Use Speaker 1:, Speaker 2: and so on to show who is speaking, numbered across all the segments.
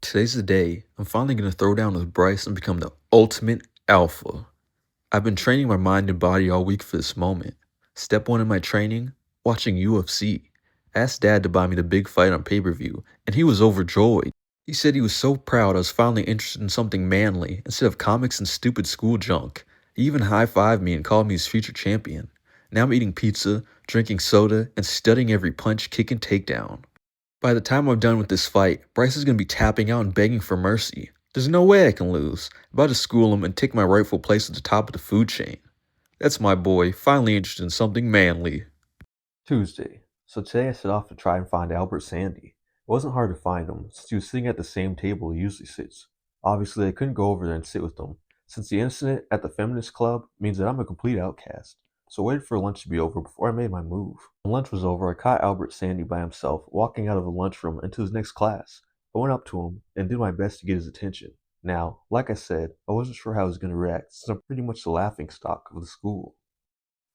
Speaker 1: Today's the day. I'm finally going to throw down with Bryce and become the ultimate alpha. I've been training my mind and body all week for this moment. Step one in my training, watching UFC. I asked Dad to buy me the big fight on pay-per-view, and he was overjoyed. He said he was so proud I was finally interested in something manly instead of comics and stupid school junk. He even high-fived me and called me his future champion. Now I'm eating pizza, drinking soda, and studying every punch, kick, and takedown. By the time I'm done with this fight, Bryce is going to be tapping out and begging for mercy. There's no way I can lose. I'm about to school him and take my rightful place at the top of the food chain. That's my boy, finally interested in something manly. Tuesday. So today I set off to try and find Albert Sandy. It wasn't hard to find him, since he was sitting at the same table he usually sits. Obviously, I couldn't go over there and sit with him, since the incident at the feminist club means that I'm a complete outcast. So I waited for lunch to be over before I made my move. When lunch was over, I caught Albert Sandy by himself, walking out of the lunchroom into his next class. I went up to him and did my best to get his attention. Now, like I said, I wasn't sure how he was going to react, since I'm pretty much the laughingstock of the school.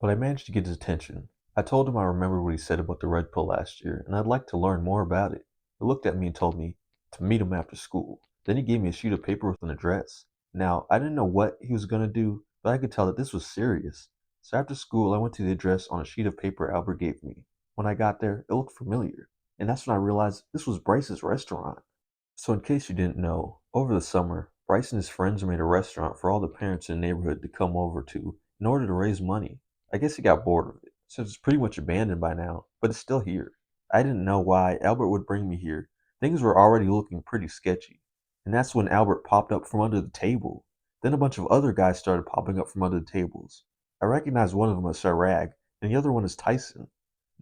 Speaker 1: But I managed to get his attention. I told him I remembered what he said about the red pill last year, and I'd like to learn more about it. He looked at me and told me to meet him after school. Then he gave me a sheet of paper with an address. Now, I didn't know what he was going to do, but I could tell that this was serious. So after school, I went to the address on a sheet of paper Albert gave me. When I got there, it looked familiar, and that's when I realized this was Bryce's restaurant. So in case you didn't know, over the summer, Bryce and his friends made a restaurant for all the parents in the neighborhood to come over to in order to raise money. I guess he got bored of it, since it's pretty much abandoned by now, but it's still here. I didn't know why Albert would bring me here. Things were already looking pretty sketchy. And that's when Albert popped up from under the table. Then a bunch of other guys started popping up from under the tables. I recognized one of them as Sarag, and the other one as Tyson.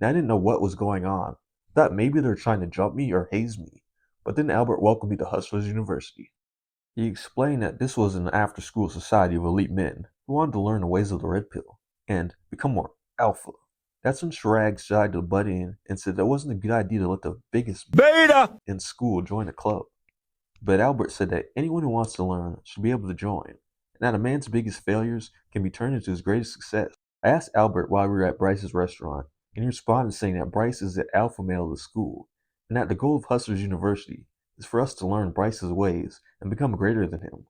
Speaker 1: And I didn't know what was going on. I thought maybe they were trying to jump me or haze me. But then Albert welcomed me to Hustlers University. He explained that this was an after-school society of elite men who wanted to learn the ways of the red pill and become more alpha. That's when Shirag decided to butt in and said that wasn't a good idea to let the biggest beta in school join the club. But Albert said that anyone who wants to learn should be able to join, and that a man's biggest failures can be turned into his greatest success. I asked Albert why we were at Bryce's restaurant, and he responded saying that Bryce is the alpha male of the school, and that the goal of Hustlers University is for us to learn Bryce's ways and become greater than him.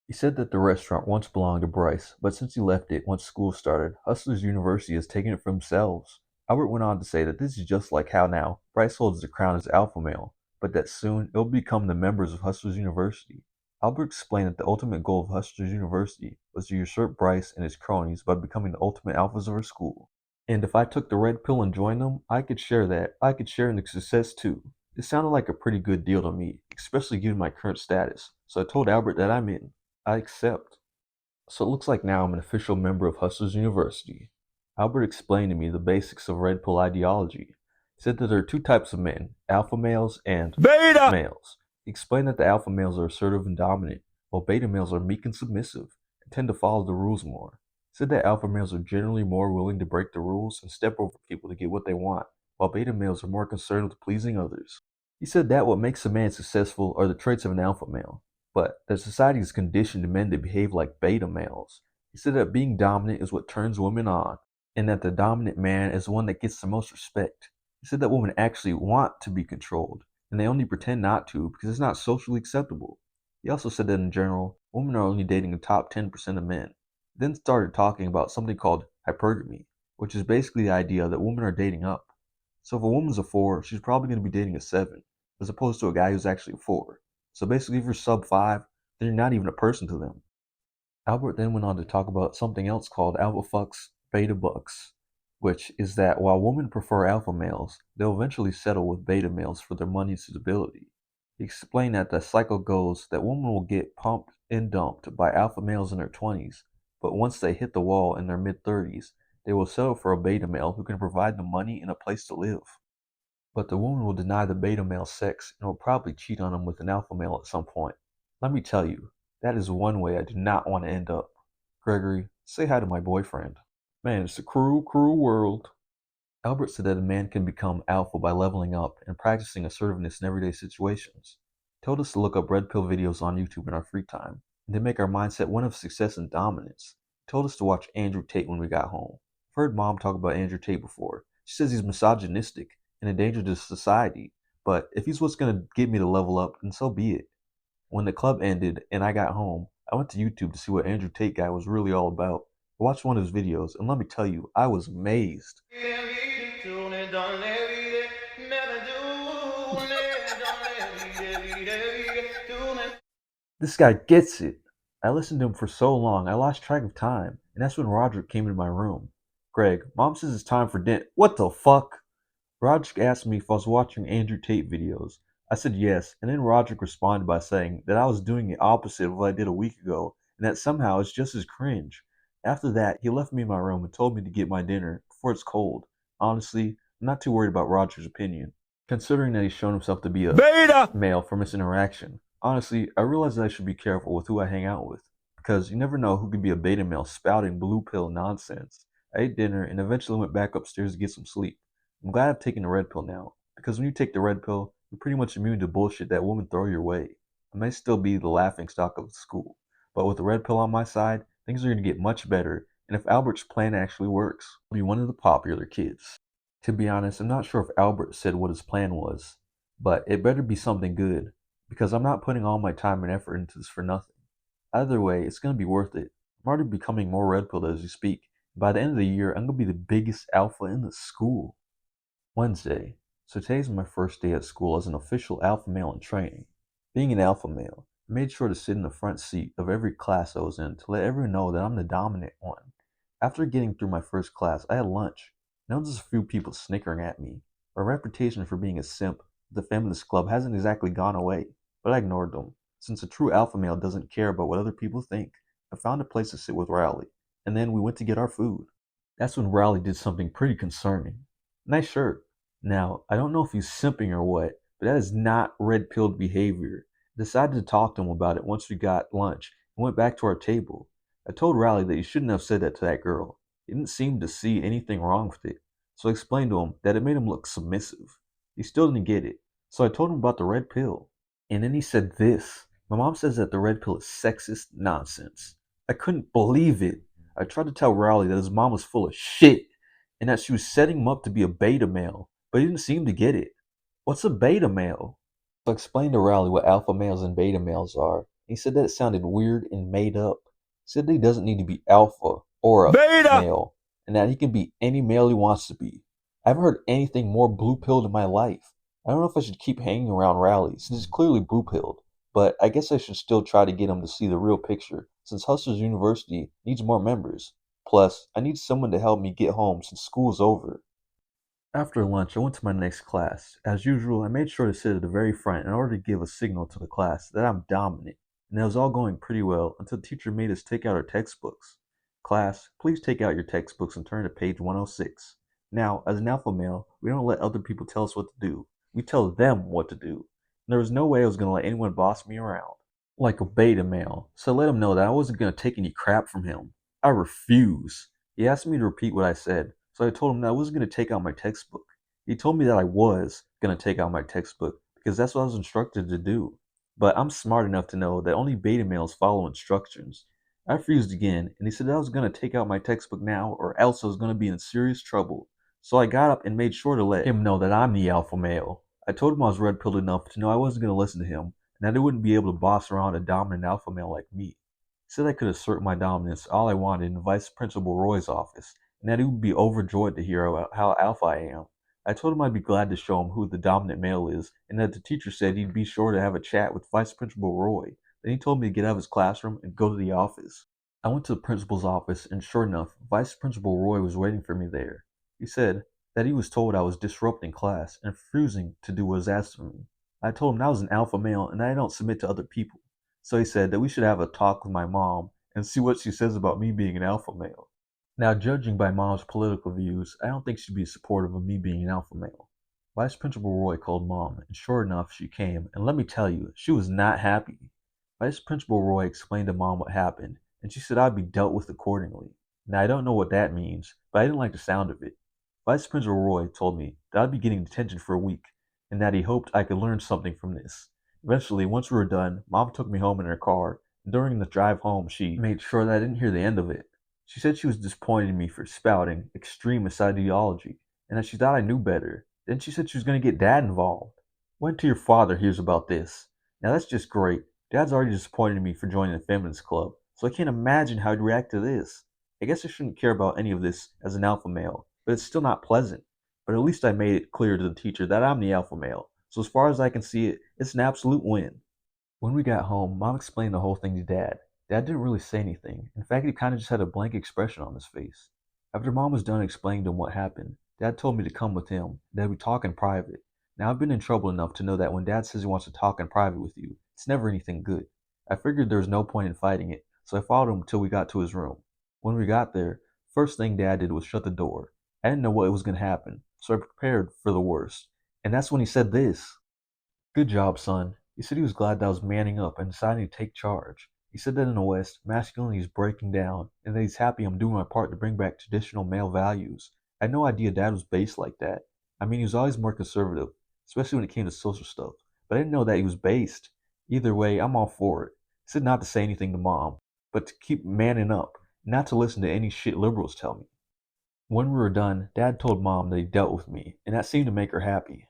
Speaker 1: He said that the restaurant once belonged to Bryce, but since he left it once school started, Hustlers University has taken it for themselves. Albert went on to say that this is just like how now Bryce holds the crown as alpha male, but that soon it will become the members of Hustlers University. Albert explained that the ultimate goal of Hustlers University was to usurp Bryce and his cronies by becoming the ultimate alphas of our school. And if I took the red pill and joined them, I could share in the success too. It sounded like a pretty good deal to me, especially given my current status, so I told Albert that I'm in. I accept. So it looks like now I'm an official member of Hustlers University. Albert explained to me the basics of red pill ideology. He said that there are two types of men, alpha males and beta males. He explained that the alpha males are assertive and dominant, while beta males are meek and submissive, and tend to follow the rules more. He said that alpha males are generally more willing to break the rules and step over people to get what they want, while beta males are more concerned with pleasing others. He said that what makes a man successful are the traits of an alpha male, but that society is conditioned men to behave like beta males. He said that being dominant is what turns women on, and that the dominant man is the one that gets the most respect. He said that women actually want to be controlled, and they only pretend not to because it's not socially acceptable. He also said that in general, women are only dating the top 10% of men. He then started talking about something called hypergamy, which is basically the idea that women are dating up. So if a woman's a 4, she's probably going to be dating a 7, as opposed to a guy who's actually a 4. So basically, if you're sub 5, then you're not even a person to them. Albert then went on to talk about something else called alpha fucks, beta bucks, which is that while women prefer alpha males, they'll eventually settle with beta males for their money and stability. He explained that the cycle goes that women will get pumped and dumped by alpha males in their 20s, but once they hit the wall in their mid-30s, they will settle for a beta male who can provide them money and a place to live. But the woman will deny the beta male sex and will probably cheat on him with an alpha male at some point. Let me tell you, that is one way I do not want to end up. Gregory, say hi to my boyfriend. Man, it's a cruel, cruel world. Albert said that a man can become alpha by leveling up and practicing assertiveness in everyday situations. He told us to look up red pill videos on YouTube in our free time, and to make our mindset one of success and dominance. He told us to watch Andrew Tate when we got home. I've heard Mom talk about Andrew Tate before. She says he's misogynistic and a danger to society, But if he's what's gonna get me to level up, then so be it. When the club ended and I got home, I went to YouTube to see what Andrew Tate guy was really all about. I watched one of his videos, and let me tell you, I was amazed. This guy gets it. I listened to him for so long, I lost track of time, and that's when Roderick came into my room. Greg, Mom says it's time for dinner. What the fuck? Roderick asked me if I was watching Andrew Tate videos. I said yes, and then Roderick responded by saying that I was doing the opposite of what I did a week ago, and that somehow it's just as cringe. After that, he left me in my room and told me to get my dinner before it's cold. Honestly, I'm not too worried about Roderick's opinion, considering that he's shown himself to be a beta male from this interaction. Honestly, I realize that I should be careful with who I hang out with, because you never know who could be a beta male spouting blue pill nonsense. I ate dinner and eventually went back upstairs to get some sleep. I'm glad I've taken the red pill now, because when you take the red pill, you're pretty much immune to bullshit that women throw your way. I may still be the laughing stock of the school, but with the red pill on my side, things are going to get much better, and if Albert's plan actually works, I'll be one of the popular kids. To be honest, I'm not sure if Albert said what his plan was, but it better be something good, because I'm not putting all my time and effort into this for nothing. Either way, it's going to be worth it. I'm already becoming more red pilled as we speak. By the end of the year, I'm going to be the biggest alpha in the school. Wednesday. So today's my first day at school as an official alpha male in training. Being an alpha male, I made sure to sit in the front seat of every class I was in to let everyone know that I'm the dominant one. After getting through my first class, I had lunch. Now there's a few people snickering at me. My reputation for being a simp at the feminist club hasn't exactly gone away, but I ignored them. Since a true alpha male doesn't care about what other people think, I found a place to sit with Rowley, and then we went to get our food. That's when Rowley did something pretty concerning. Nice shirt. Now, I don't know if he's simping or what, but that is not red-pilled behavior. I decided to talk to him about it once we got lunch and went back to our table. I told Riley that he shouldn't have said that to that girl. He didn't seem to see anything wrong with it, so I explained to him that it made him look submissive. He still didn't get it, so I told him about the red pill. And then he said this. My mom says that the red pill is sexist nonsense. I couldn't believe it. I tried to tell Riley that his mom was full of shit and that she was setting him up to be a beta male, but he didn't seem to get it. What's a beta male? So I explained to Rowley what alpha males and beta males are. He said that it sounded weird and made up. He said that he doesn't need to be alpha or a beta male, and that he can be any male he wants to be. I haven't heard anything more blue-pilled in my life. I don't know if I should keep hanging around Rowley, since he's clearly blue-pilled, but I guess I should still try to get him to see the real picture, since Hustlers University needs more members. Plus, I need someone to help me get home since school's over. After lunch, I went to my next class. As usual, I made sure to sit at the very front in order to give a signal to the class that I'm dominant, and it was all going pretty well until the teacher made us take out our textbooks. Class, please take out your textbooks and turn to page 106. Now, as an alpha male, we don't let other people tell us what to do. We tell them what to do. And there was no way I was going to let anyone boss me around. Like a beta male, so I let him know that I wasn't going to take any crap from him. I refuse. He asked me to repeat what I said, so I told him that I wasn't going to take out my textbook. He told me that I was going to take out my textbook because that's what I was instructed to do. But I'm smart enough to know that only beta males follow instructions. I refused again, and he said that I was going to take out my textbook now or else I was going to be in serious trouble. So I got up and made sure to let him know that I'm the alpha male. I told him I was red-pilled enough to know I wasn't going to listen to him, and that I wouldn't be able to boss around a dominant alpha male like me. He said I could assert my dominance all I wanted in Vice Principal Roy's office, and that he would be overjoyed to hear about how alpha I am. I told him I'd be glad to show him who the dominant male is, and that the teacher said he'd be sure to have a chat with Vice Principal Roy. Then he told me to get out of his classroom and go to the office. I went to the principal's office, and sure enough, Vice Principal Roy was waiting for me there. He said that he was told I was disrupting class and refusing to do what was asked of me. I told him I was an alpha male and that I don't submit to other people. So he said that we should have a talk with my mom and see what she says about me being an alpha male. Now, judging by Mom's political views, I don't think she'd be supportive of me being an alpha male. Vice Principal Roy called Mom, and sure enough, she came, and let me tell you, she was not happy. Vice Principal Roy explained to Mom what happened, and she said I'd be dealt with accordingly. Now, I don't know what that means, but I didn't like the sound of it. Vice Principal Roy told me that I'd be getting detention for a week, and that he hoped I could learn something from this. Eventually, once we were done, Mom took me home in her car, and during the drive home, she made sure that I didn't hear the end of it. She said she was disappointed in me for spouting extremist ideology, and that she thought I knew better. Then she said she was going to get Dad involved. Wait until your father hears about this. Now that's just great. Dad's already disappointed in me for joining the feminist club, so I can't imagine how he'd react to this. I guess I shouldn't care about any of this as an alpha male, but it's still not pleasant. But at least I made it clear to the teacher that I'm the alpha male, so as far as I can see it, it's an absolute win. When we got home, Mom explained the whole thing to Dad. Dad didn't really say anything. In fact, he kind of just had a blank expression on his face. After Mom was done explaining to him what happened, Dad told me to come with him, that we talk in private. Now, I've been in trouble enough to know that when Dad says he wants to talk in private with you, it's never anything good. I figured there was no point in fighting it, so I followed him until we got to his room. When we got there, first thing Dad did was shut the door. I didn't know what was going to happen, so I prepared for the worst. And that's when he said this. Good job, son. He said he was glad that I was manning up and deciding to take charge. He said that in the West, masculinity is breaking down, and that he's happy I'm doing my part to bring back traditional male values. I had no idea Dad was based like that. I mean, he was always more conservative, especially when it came to social stuff, but I didn't know that he was based. Either way, I'm all for it. He said not to say anything to Mom, but to keep manning up, not to listen to any shit liberals tell me. When we were done, Dad told Mom that he dealt with me, and that seemed to make her happy.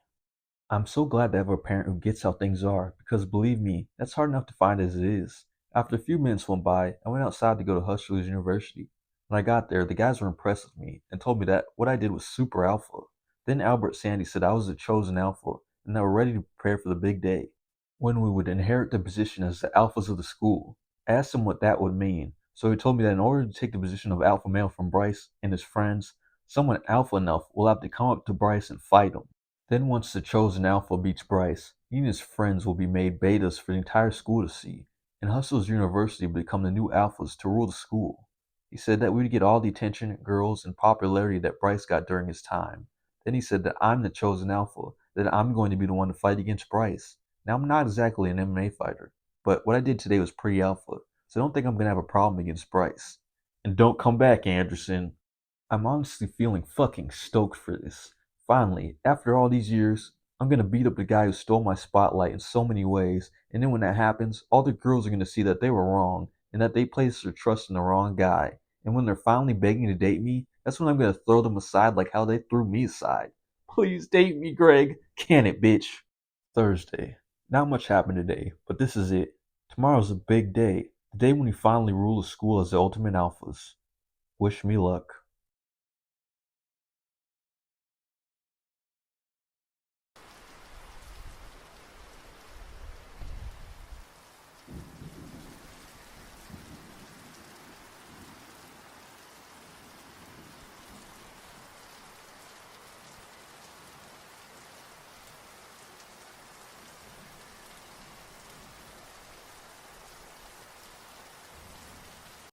Speaker 1: I'm so glad to have a parent who gets how things are, because believe me, that's hard enough to find as it is. After a few minutes went by, I went outside to go to Hustlers University. When I got there, the guys were impressed with me and told me that what I did was super alpha. Then Albert Sandy said I was the chosen alpha and that we're ready to prepare for the big day, when we would inherit the position as the alphas of the school. I asked him what that would mean, so he told me that in order to take the position of alpha male from Bryce and his friends, someone alpha enough will have to come up to Bryce and fight him. Then once the chosen alpha beats Bryce, he and his friends will be made betas for the entire school to see, and Hustle's University will become the new alphas to rule the school. He said that we would get all the attention, girls, and popularity that Bryce got during his time. Then he said that I'm the chosen alpha, that I'm going to be the one to fight against Bryce. Now I'm not exactly an MMA fighter, but what I did today was pretty alpha, so I don't think I'm going to have a problem against Bryce. And don't come back, Anderson. I'm honestly feeling fucking stoked for this. Finally, after all these years, I'm gonna beat up the guy who stole my spotlight in so many ways, and then when that happens, all the girls are gonna see that they were wrong, and that they placed their trust in the wrong guy. And when they're finally begging to date me, that's when I'm gonna throw them aside like how they threw me aside. Please date me, Greg. Can it, bitch? Thursday. Not much happened today, but this is it. Tomorrow's a big day. The day when we finally rule the school as the ultimate alphas. Wish me luck.